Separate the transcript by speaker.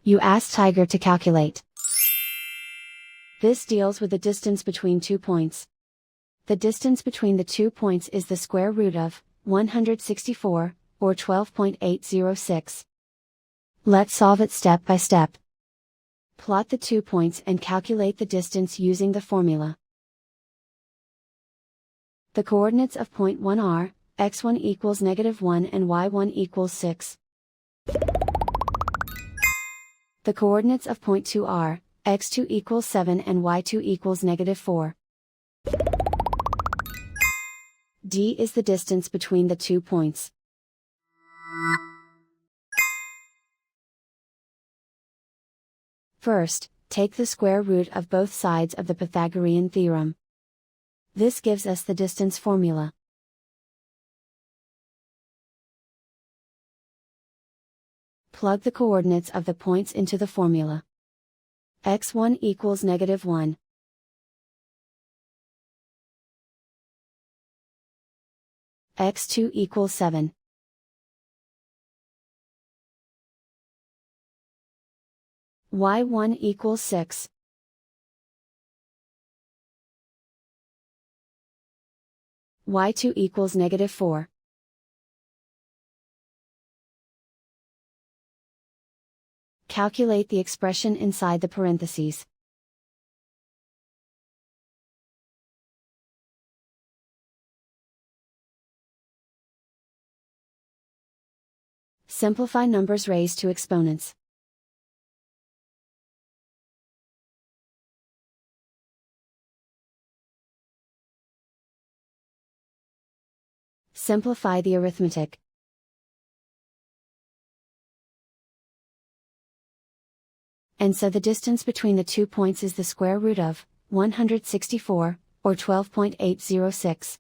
Speaker 1: You ask Tiger to calculate. This deals with the distance between 2 points. The distance between the 2 points is the square root of 164, or 12.806. Let's solve it step by step. Plot the 2 points and calculate the distance using the formula. The coordinates of point 1 are, x1 equals -1 and y1 equals 6. The coordinates of point 2 are, x2 equals 7 and y2 equals -4. D is the distance between the 2 points. First, take the square root of both sides of the Pythagorean theorem. This gives us the distance formula. Plug the coordinates of the points into the formula. x1 equals -1. x2 equals 7. y1 equals 6. y2 equals -4. Calculate the expression inside the parentheses. Simplify numbers raised to exponents. Simplify the arithmetic. And so the distance between the 2 points is the square root of 164, or 12.806.